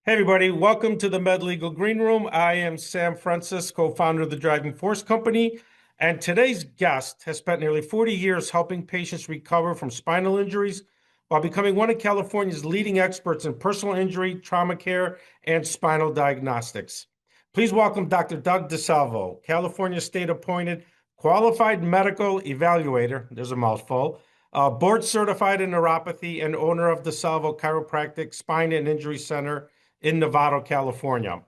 Hey, everybody. Welcome to the Med-Legal Greenroom. I am Sam Frentzas, co-founder of the Driving Force Company. And today's guest has spent nearly 40 years helping patients recover from spinal injuries while becoming one of California's leading experts in personal injury, trauma care, and spinal diagnostics. Please welcome Dr. Doug DeSalvo, California state-appointed qualified medical evaluator, there's a mouthful, board certified in neuropathy and owner of DeSalvo Chiropractic Spine and Injury Center in Novato, California.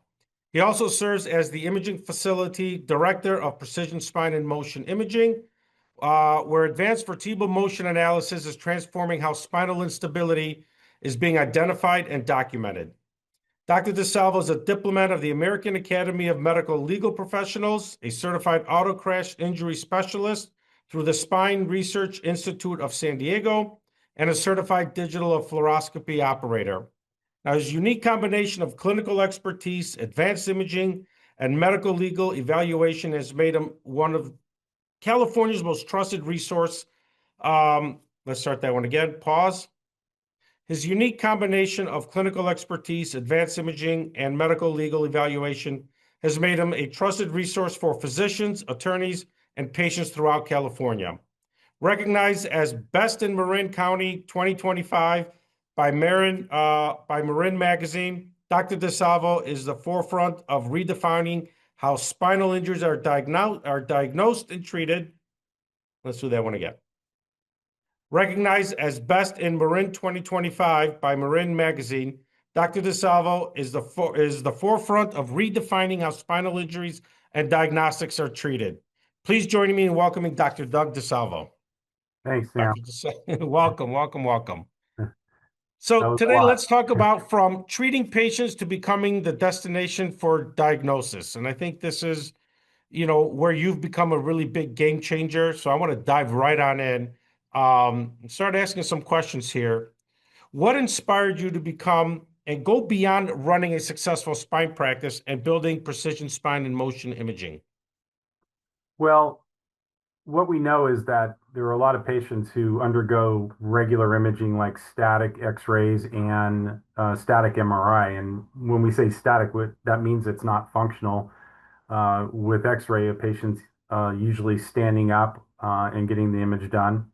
He also serves as the imaging facility director of Precision Spine and Motion Imaging, where advanced vertebral motion analysis is transforming how spinal instability is being identified and documented. Dr. DeSalvo is a diplomat of the American Academy of Medical Legal Professionals, a certified auto crash injury specialist through the Spine Research Institute of San Diego, and a certified digital fluoroscopy operator. Now, his unique combination of clinical expertise, advanced imaging, and medical legal evaluation has made him one of California's most trusted resource. Let's start that one again. Pause. His unique combination of clinical expertise, advanced imaging, and medical legal evaluation has made him a trusted resource for physicians, attorneys, and patients throughout California. Recognized as Best in Marin County 2025 by Marin Magazine, Dr. DeSalvo is the forefront of redefining how spinal injuries are diagnosed and treated. Let's do that one again. Recognized as Best in Marin 2025 by Marin Magazine, Dr. DeSalvo is the forefront of redefining how spinal injuries and diagnostics are treated. Please join me in welcoming Dr. Doug DeSalvo. Thanks, Sam. Welcome. So today, let's talk about from treating patients to becoming the destination for diagnosis. And I think this is, where you've become a really big game changer. So I want to dive right on in. Start asking some questions here. What inspired you to become and go beyond running a successful spine practice and building precision spine and motion imaging? Well, what we know is that there are a lot of patients who undergo regular imaging like static X-rays and static MRI. And when we say static, that means it's not functional. With X-ray, a patient's usually standing up and getting the image done.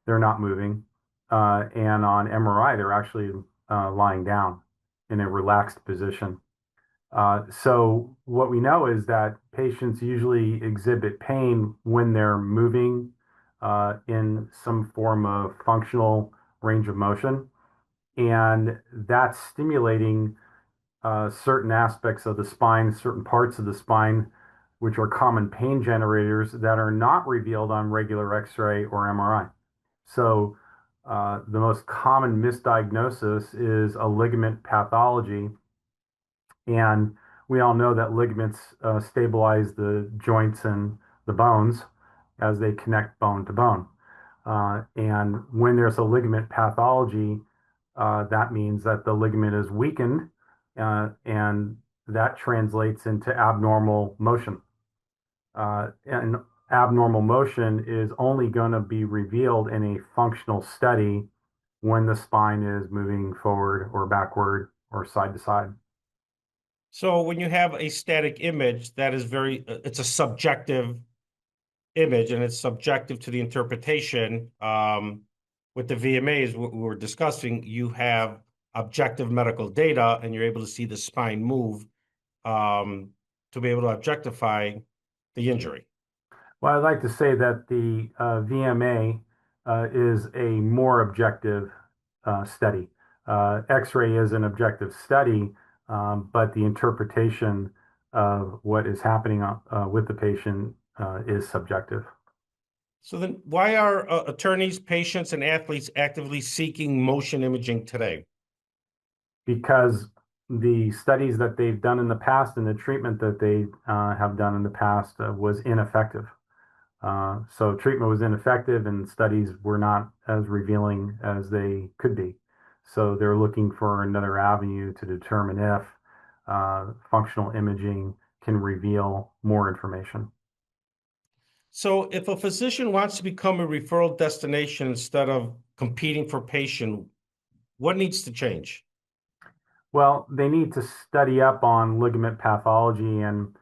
They're not moving. And on MRI, they're actually lying down in a relaxed position. So what we know is that patients usually exhibit pain when they're moving in some form of functional range of motion. And that's stimulating certain aspects of the spine, certain parts of the spine, which are common pain generators that are not revealed on regular X-ray or MRI. So the most common misdiagnosis is a ligament pathology. And we all know that ligaments stabilize the joints and the bones as they connect bone to bone. And when there's a ligament pathology, that means that the ligament is weakened, and that translates into abnormal motion. And abnormal motion is only going to be revealed in a functional study when the spine is moving forward or backward or side to side. So when you have a static image, that is it's a subjective image and it's subjective to the interpretation. With the VMAs we were discussing, you have objective medical data and you're able to see the spine move to be able to objectify the injury. Well, I'd like to say that the VMA is a more objective study. X-ray is an objective study, but the interpretation of what is happening with the patient is subjective. So then why are attorneys, patients, and athletes actively seeking motion imaging today? Because the studies that they've done in the past and the treatment that they have done in the past was ineffective. So treatment was ineffective and studies were not as revealing as they could be. So they're looking for another avenue to determine if functional imaging can reveal more information. So if a physician wants to become a referral destination instead of competing for patient, what needs to change? Well, they need to study up on ligament pathology, and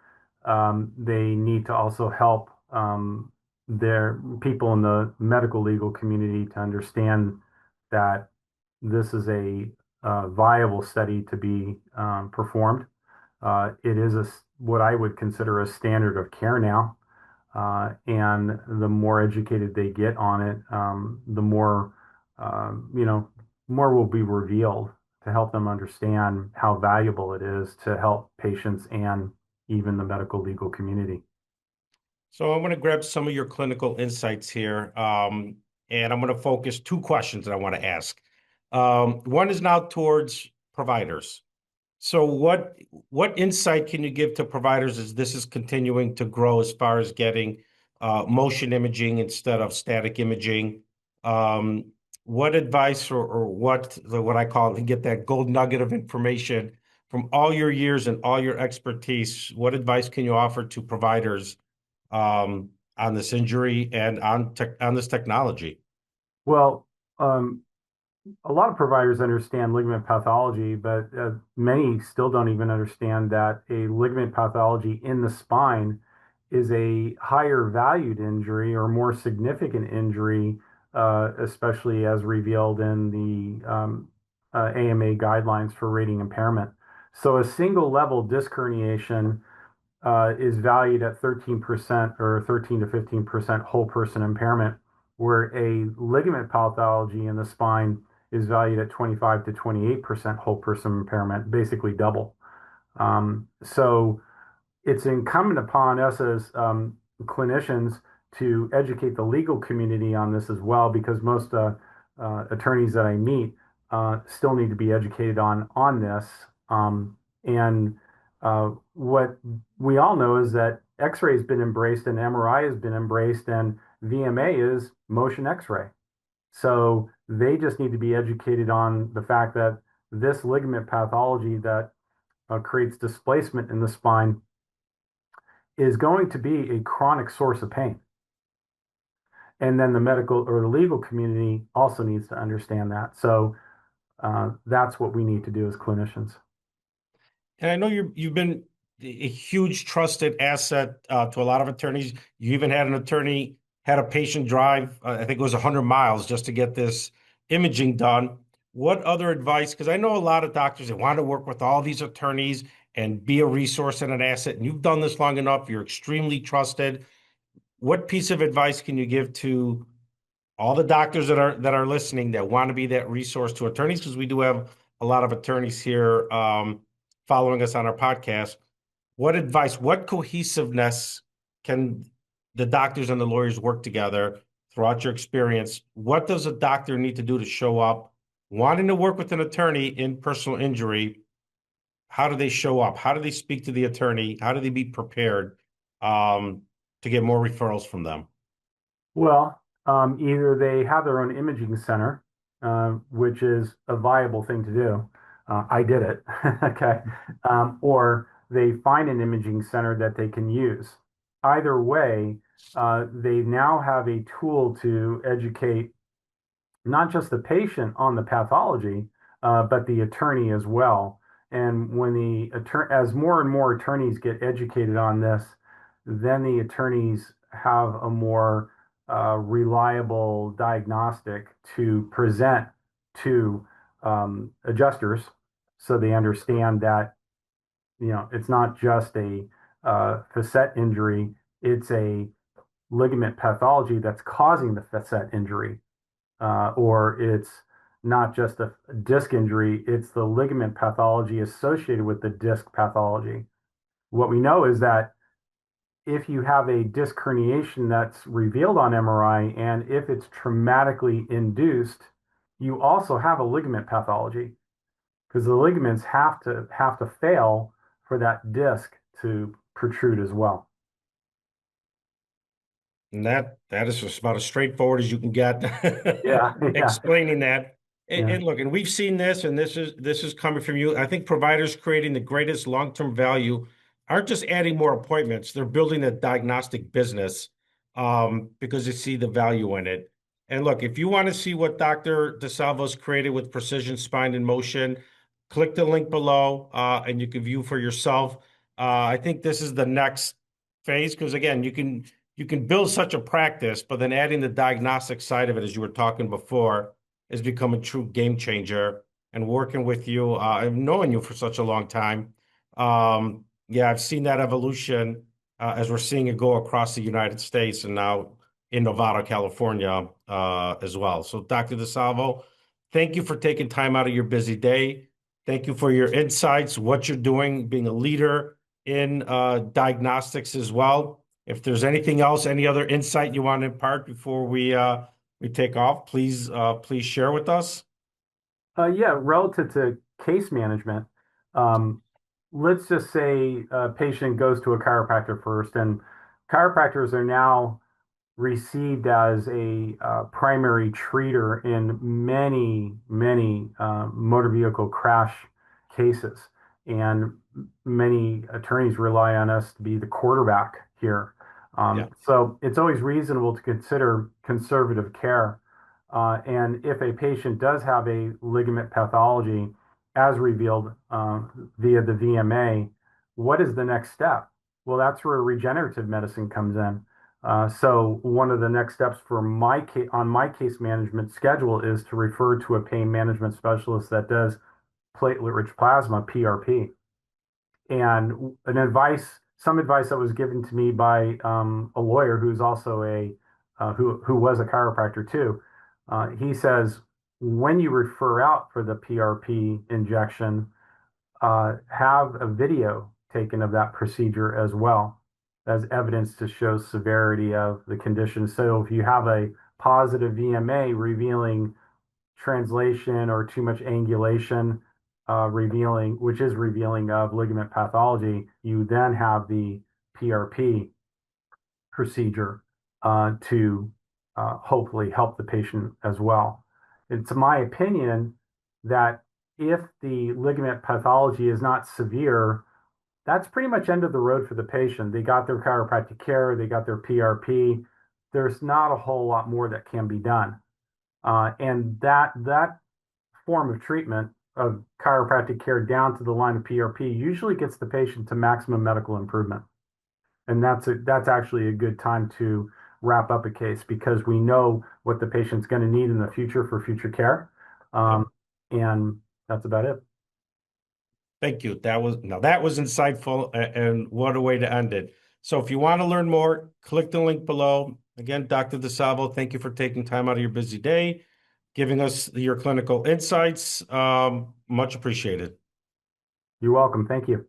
they need to also help their people in the medical legal community to understand that this is a viable study to be performed. It is what I would consider a standard of care now. And the more educated they get on it, the more, you know, more will be revealed to help them understand how valuable it is to help patients and even the medical legal community. So I'm going to grab some of your clinical insights here, and I'm going to focus two questions that I want to ask. One is now towards providers. So what insight can you give to providers as this is continuing to grow as far as getting motion imaging instead of static imaging? Um, what advice or what I call get that gold nugget of information from all your years and all your expertise? What advice can you offer to providers on this injury and on this technology? Well, um, a lot of providers understand ligament pathology, but many still don't even understand that a ligament pathology in the spine is a higher valued injury or more significant injury, especially as revealed in the AMA guidelines for rating impairment. So a single level disc herniation is valued at 13% or 13 to 15% whole person impairment, where a ligament pathology in the spine is valued at 25 to 28% whole person impairment, basically double. So it's incumbent upon us as clinicians to educate the legal community on this as well, because most attorneys that I meet still need to be educated on this. And what we all know is that X-ray has been embraced and MRI has been embraced, and VMA is motion X-ray. So they just need to be educated on the fact that this ligament pathology that creates displacement in the spine is going to be a chronic source of pain. And then the medical or the legal community also needs to understand that. So that's what we need to do as clinicians. And I know you've been a huge trusted asset to a lot of attorneys. You even had an attorney had a patient drive, I think it was 100 miles just to get this imaging done. What other advice? Because I know a lot of doctors that want to work with all these attorneys and be a resource and an asset. And you've done this long enough. You're extremely trusted. What piece of advice can you give to all the doctors that are listening that want to be that resource to attorneys? Because we do have a lot of attorneys here following us on our podcast. What advice, what cohesiveness can the doctors and the lawyers work together throughout your experience? What does a doctor need to do to show up wanting to work with an attorney in personal injury? How do they show up? How do they speak to the attorney? How do they be prepared to get more referrals from them? Well, either they have their own imaging center, which is a viable thing to do. I did it. Okay. Or they find an imaging center that they can use. Either way, they now have a tool to educate not just the patient on the pathology, but the attorney as well. And when as more and more attorneys get educated on this, then the attorneys have a more reliable diagnostic to present to adjusters, so they understand that it's not just a facet injury; it's a ligament pathology that's causing the facet injury, or it's not just a disc injury, it's the ligament pathology associated with the disc pathology. What we know is that if you have a disc herniation that's revealed on MRI, and if it's traumatically induced, you also have a ligament pathology, because the ligaments have to fail for that disc to protrude as well. And that is just about as straightforward as you can get Yeah, yeah, explaining that. And, yeah. and look, and we've seen this, and this is coming from you. I think providers creating the greatest long-term value aren't just adding more appointments; they're building a diagnostic business because they see the value in it. And look, if you want to see what Dr. DeSalvo's created with Precision Spine and Motion, click the link below and you can view for yourself. I think this is the next phase because again, you can build such a practice, but then adding the diagnostic side of it, as you were talking before, has become a true game changer. And working with you, I've known you for such a long time. Yeah, I've seen that evolution as we're seeing it go across the United States and now in Nevada, California, as well. So, Dr. DeSalvo, thank you for taking time out of your busy day. Thank you for your insights, what you're doing, being a leader in diagnostics as well. If there's anything else, any other insight you want to impart before we take off, please share with us. Yeah, relative to case management, um, let's just say a patient goes to a chiropractor first, and chiropractors are now received as a primary treater in many motor vehicle crash cases. And many attorneys rely on us to be the quarterback here. Yeah. So it's always reasonable to consider conservative care. And if a patient does have a ligament pathology as revealed via the VMA, what is the next step? Well, that's where regenerative medicine comes in. So one of the next steps for my case on my case management schedule is to refer to a pain management specialist that does platelet-rich plasma, PRP. And some advice that was given to me by a lawyer who's also who was a chiropractor too. He says when you refer out for the PRP injection, have a video taken of that procedure as well as evidence to show severity of the condition. So if you have a positive VMA revealing translation or too much angulation, which is revealing of ligament pathology, you then have the PRP procedure to hopefully help the patient as well. It's my opinion that if the ligament pathology is not severe, that's pretty much end of the road for the patient. They got their chiropractic care, they got their PRP. There's not a whole lot more that can be done. And that form of treatment of chiropractic care down to the line of PRP usually gets the patient to maximum medical improvement. And that's actually a good time to wrap up a case because we know what the patient's going to need in the future for future care. And that's about it. Thank you. That was insightful and what a way to end it. So if you want to learn more, click the link below. Again, Dr. DeSalvo, thank you for taking time out of your busy day, giving us your clinical insights. Much appreciated. You're welcome. Thank you.